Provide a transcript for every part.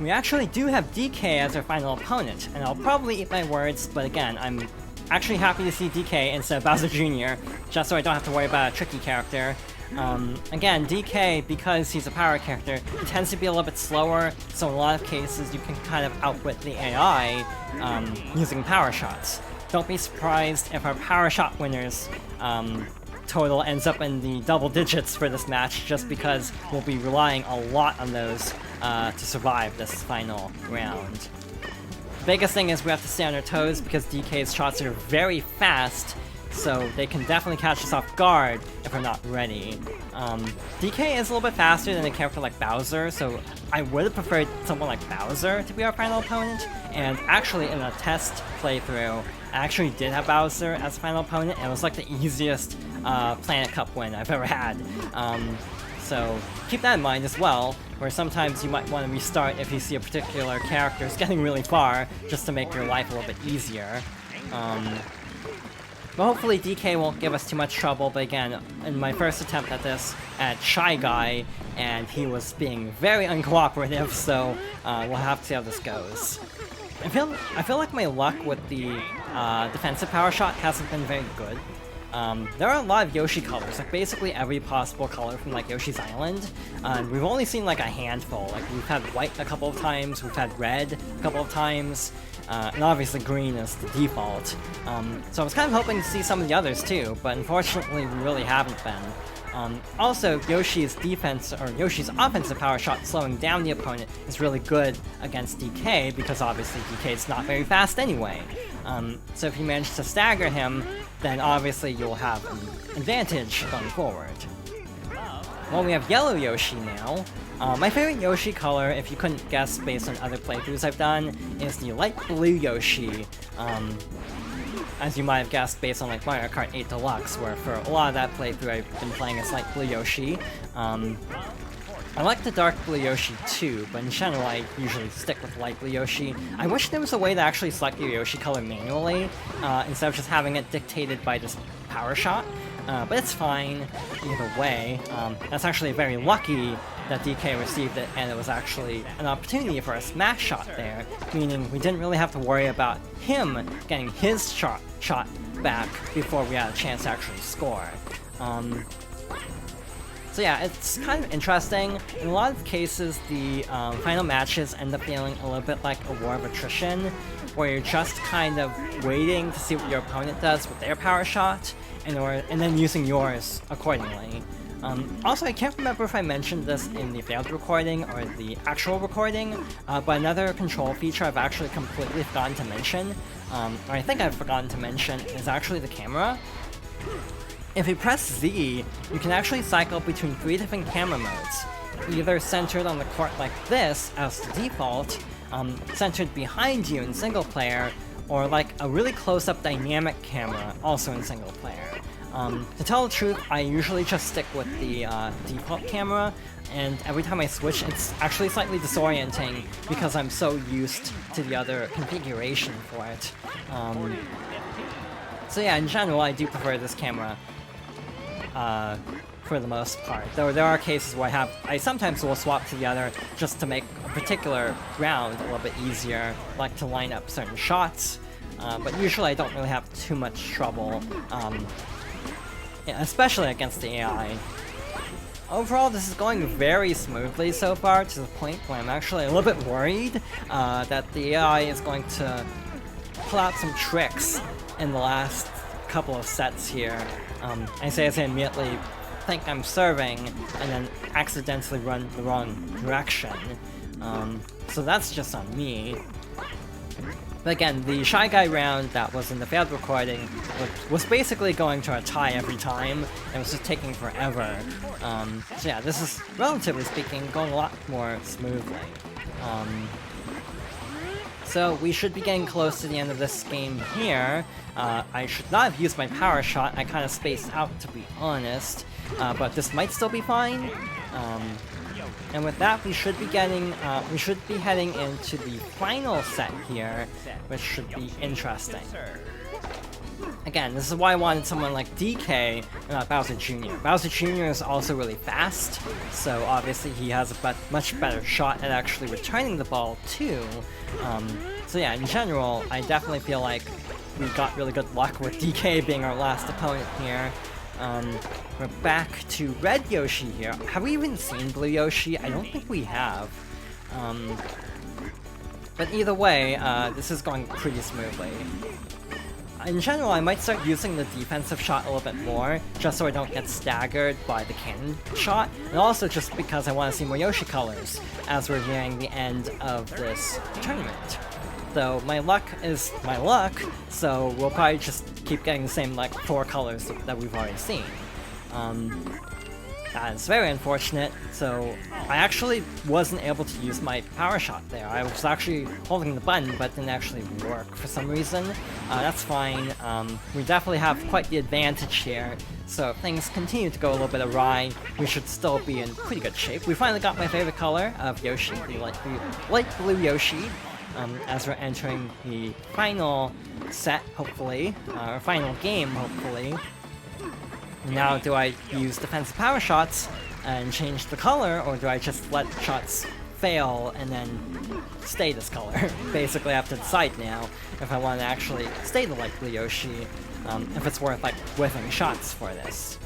We actually do have DK as our final opponent, and I'll probably eat my words, but again, I'm actually happy to see DK instead of Bowser Jr., just so I don't have to worry about a tricky character. Again, DK, because he's a power character, he tends to be a little bit slower, so in a lot of cases you can kind of outwit the AI using power shots. Don't be surprised if our power shot winners total ends up in the double digits for this match, just because we'll be relying a lot on those to survive this final round. The biggest thing is we have to stay on our toes because DK's shots are very fast, so they can definitely catch us off guard if we're not ready. DK is a little bit faster than a character like Bowser, so I would have preferred someone like Bowser to be our final opponent, and actually in a test playthrough, I actually did have Bowser as a final opponent, and it was like the easiest Planet Cup win I've ever had. So keep that in mind as well, where sometimes you might want to restart if you see a particular character is getting really far, just to make your life a little bit easier. But hopefully DK won't give us too much trouble, but again, in my first attempt at this, at Shy Guy, and he was being very uncooperative, so we'll have to see how this goes. I feel like my luck with the defensive power shot hasn't been very good. There are a lot of Yoshi colors, like basically every possible color from like Yoshi's Island. We've only seen like a handful. Like we've had white a couple of times, we've had red a couple of times, and obviously green is the default. So I was kind of hoping to see some of the others too, but unfortunately we really haven't been. Also, Yoshi's defense, or Yoshi's offensive power shot slowing down the opponent is really good against DK, because obviously DK is not very fast anyway. So if you manage to stagger him, then obviously you'll have an advantage going forward. Well, we have Yellow Yoshi now. My favorite Yoshi color, if you couldn't guess based on other playthroughs I've done, is the light blue Yoshi. As you might have guessed based on like Mario Kart 8 Deluxe, where for a lot of that playthrough I've been playing as light blue Yoshi. I like the dark blue Yoshi too, but in general I usually stick with light blue Yoshi. I wish there was a way to actually select your Yoshi color manually, instead of just having it dictated by this power shot. But it's fine either way. That's actually very lucky that DK received it, and it was actually an opportunity for a smash shot there, meaning we didn't really have to worry about him getting his shot back before we had a chance to actually score. So yeah, it's kind of interesting. In a lot of cases, the final matches end up feeling a little bit like a war of attrition, where you're just kind of waiting to see what your opponent does with their power shot, and then using yours accordingly. Also, I can't remember if I mentioned this in the failed recording or the actual recording, but another control feature I've actually completely forgotten to mention, or I think I've forgotten to mention, is actually the camera. If you press Z, you can actually cycle between 3 different camera modes, either centered on the court like this as the default, centered behind you in single player, or like a really close-up dynamic camera, also in single player. To tell the truth, I usually just stick with the default camera, and every time I switch, it's actually slightly disorienting because I'm so used to the other configuration for it. So yeah, in general, I do prefer this camera for the most part. Though there are cases where I sometimes will swap to the other just to make a particular round a little bit easier, like to line up certain shots, but usually I don't really have too much trouble, especially against the AI. Overall, this is going very smoothly so far, to the point where I'm actually a little bit worried that the AI is going to pull out some tricks in the last couple of sets here. I say as I immediately think I'm serving, and then accidentally run the wrong direction. So that's just on me. But again, the Shy Guy round that was in the failed recording was basically going to a tie every time, and it was just taking forever. So yeah, this is, relatively speaking, going a lot more smoothly. So we should be getting close to the end of this game here. I should not have used my power shot, I kind of spaced out to be honest, but this might still be fine. And with that, we should be heading into the final set here, which should be interesting. Again, this is why I wanted someone like DK and not Bowser Jr. Bowser Jr. is also really fast, so obviously he has a much better shot at actually returning the ball too. So yeah, in general, I definitely feel like we got really good luck with DK being our last opponent here. We're back to Red Yoshi here. Have we even seen Blue Yoshi? I don't think we have. But either way, this is going pretty smoothly. In general, I might start using the defensive shot a little bit more, just so I don't get staggered by the cannon shot, and also just because I want to see more Yoshi colors, as we're nearing the end of this tournament. Though my luck is my luck, so we'll probably just keep getting the same, like, 4 colors that we've already seen. That is very unfortunate, so I actually wasn't able to use my power shot there. I was actually holding the button, but it didn't actually work for some reason. That's fine. We definitely have quite the advantage here, so if things continue to go a little bit awry, we should still be in pretty good shape. We finally got my favorite color of Yoshi, the light blue Yoshi, as we're entering the final set, hopefully, or final game, hopefully. Now, do I use defensive power shots and change the color, or do I just let shots fail and then stay this color? Basically, I have to decide now if I want to actually stay the light blue Yoshi, if it's worth, like, whiffing shots for this.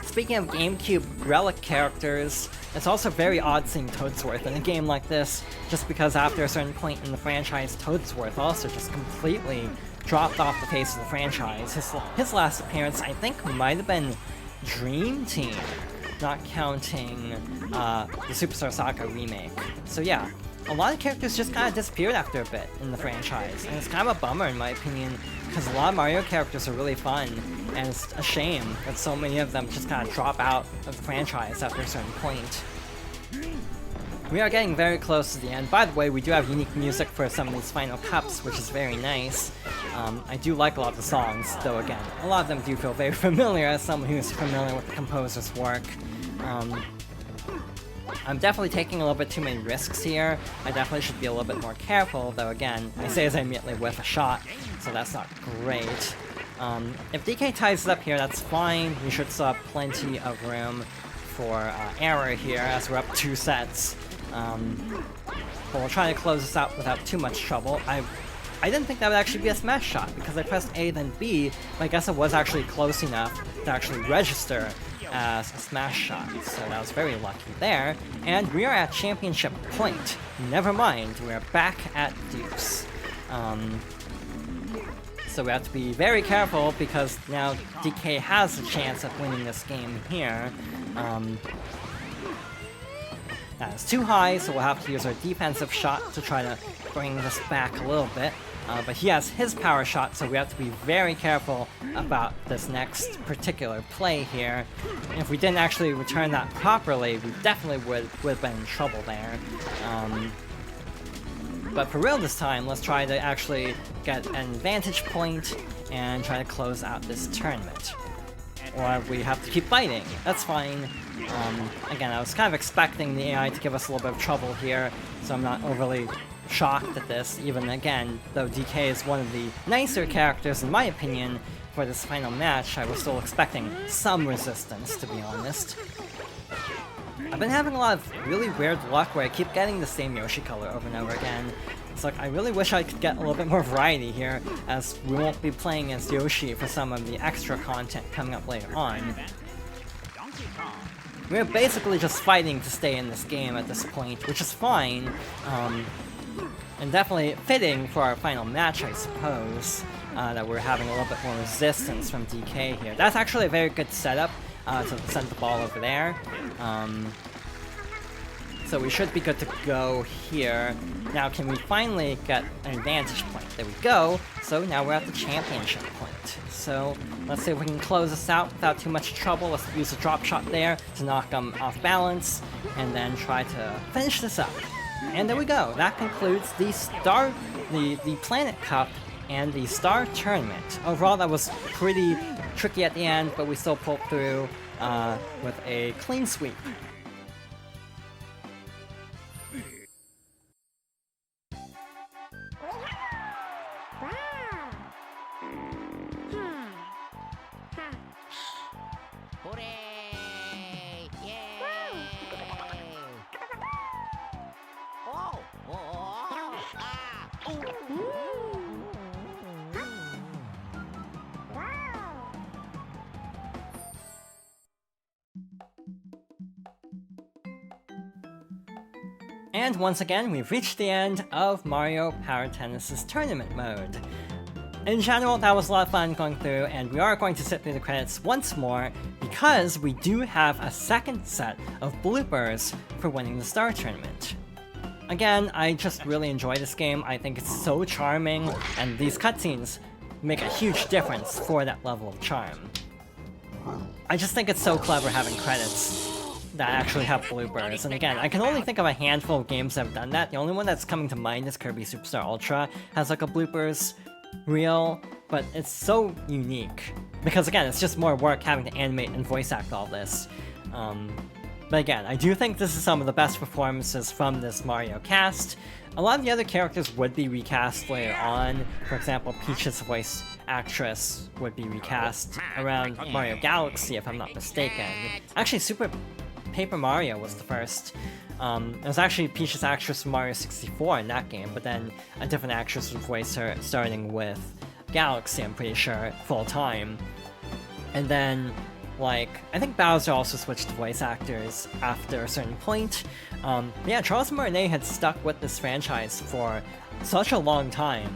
Speaking of GameCube relic characters, it's also very odd seeing Toadsworth in a game like this, just because after a certain point in the franchise, Toadsworth also just completely dropped off the face of the franchise. His last appearance, I think, might have been Dream Team, not counting the Superstar Saga remake. So yeah, a lot of characters just kind of disappeared after a bit in the franchise, and it's kind of a bummer in my opinion, because a lot of Mario characters are really fun, and it's a shame that so many of them just kind of drop out of the franchise after a certain point. We are getting very close to the end. By the way, we do have unique music for some of these final cups, which is very nice. I do like a lot of the songs, though again, a lot of them do feel very familiar as someone who's familiar with the composer's work. I'm definitely taking a little bit too many risks here. I definitely should be a little bit more careful, though again, I say as I immediately whiff a shot, so that's not great. If DK ties it up here, that's fine. We should still have plenty of room for error here, as we're up 2 sets. But we'll try to close this out without too much trouble. I didn't think that would actually be a smash shot, because I pressed A then B, but I guess it was actually close enough to actually register as a smash shot, so that was very lucky there. And we are at championship point. Never mind, we are back at deuce. So we have to be very careful, because now DK has a chance of winning this game here. That is too high, so we'll have to use our defensive shot to try to bring this back a little bit. But he has his power shot, so we have to be very careful about this next particular play here. And if we didn't actually return that properly, we definitely would have been in trouble there. But for real this time, let's try to actually get an advantage point and try to close out this tournament. Or we have to keep fighting. That's fine. Again, I was kind of expecting the AI to give us a little bit of trouble here, so I'm not overly shocked at this, even again, though DK is one of the nicer characters in my opinion for this final match. I was still expecting some resistance, to be honest. I've been having a lot of really weird luck where I keep getting the same Yoshi color over and over again. It's like, I really wish I could get a little bit more variety here, as we won't be playing as Yoshi for some of the extra content coming up later on. We're basically just fighting to stay in this game at this point, which is fine, and definitely fitting for our final match, I suppose, that we're having a little bit more resistance from DK here. That's actually a very good setup to send the ball over there. So we should be good to go here. Now, can we finally get an advantage point? There we go. So now we're at the championship point. So let's see if we can close this out without too much trouble. Let's use a drop shot there to knock them off balance, and then try to finish this up. And there we go. That concludes the Planet Cup and the Star Tournament. Overall, that was pretty tricky at the end, but we still pulled through with a clean sweep. And once again, we've reached the end of Mario Power Tennis's tournament mode. In general, that was a lot of fun going through, and we are going to sit through the credits once more because we do have a second set of bloopers for winning the Star Tournament. Again, I just really enjoy this game. I think it's so charming, and these cutscenes make a huge difference for that level of charm. I just think it's so clever having credits that actually have bloopers, and again, I can only think of a handful of games that have done that. The only one that's coming to mind is Kirby Superstar Ultra, has like a bloopers reel, but it's so unique. Because again, it's just more work having to animate and voice act all this. But again, I do think this is some of the best performances from this Mario cast. A lot of the other characters would be recast later on. For example, Peach's voice actress would be recast around Mario Galaxy, if I'm not mistaken. Actually, Super Paper Mario was the first. It was actually Peach's actress from Mario 64 in that game, but then a different actress would voice her starting with Galaxy, I'm pretty sure, full time. And then, like, I think Bowser also switched to voice actors after a certain point. Yeah, Charles Martinet had stuck with this franchise for such a long time.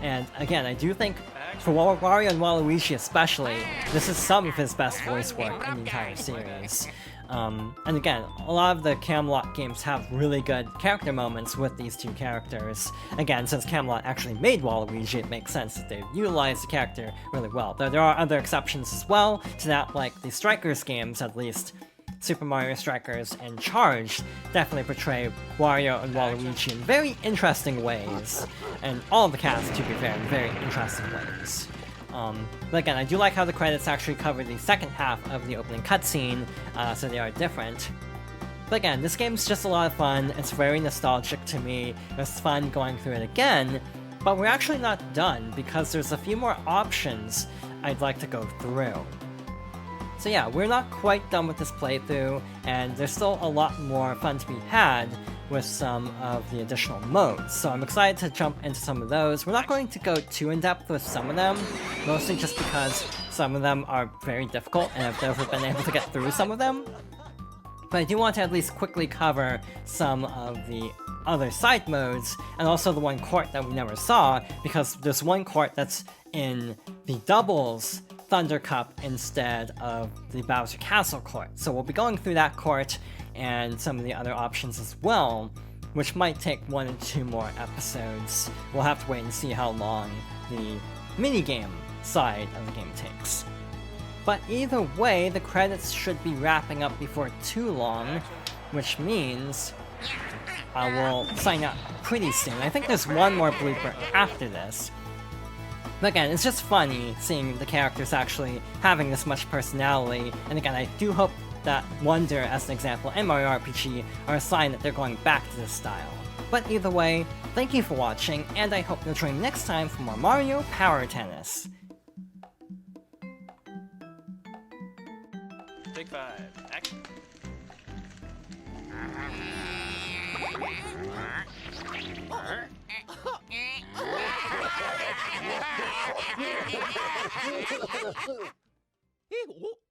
And again, I do think, for Wario and Waluigi especially, this is some of his best voice work in the entire series. And again, a lot of the Camelot games have really good character moments with these two characters. Again, since Camelot actually made Waluigi, it makes sense that they've utilized the character really well. Though there are other exceptions as well to that, like the Strikers games at least. Super Mario Strikers and Charged definitely portray Wario and Waluigi in very interesting ways. And all of the cast, to be fair, in very interesting ways. But again, I do like how the credits actually cover the second half of the opening cutscene, so they are different. But again, this game's just a lot of fun, it's very nostalgic to me, it was fun going through it again, but we're actually not done, because there's a few more options I'd like to go through. So yeah, we're not quite done with this playthrough, and there's still a lot more fun to be had with some of the additional modes, so I'm excited to jump into some of those. We're not going to go too in-depth with some of them, mostly just because some of them are very difficult and I've never been able to get through some of them. But I do want to at least quickly cover some of the other side modes, and also the one court that we never saw, because there's one court that's in the doubles Thunder Cup instead of the Bowser Castle court. So we'll be going through that court and some of the other options as well, which might take 1 or 2 more episodes. We'll have to wait and see how long the minigame side of the game takes. But either way, the credits should be wrapping up before too long, which means I will sign up pretty soon. I think there's one more blooper after this. But again, it's just funny seeing the characters actually having this much personality, and again, I do hope that Wonder, as an example, and Mario RPG are a sign that they're going back to this style. But either way, thank you for watching, and I hope you'll join me next time for more Mario Power Tennis. Take 5, action.えお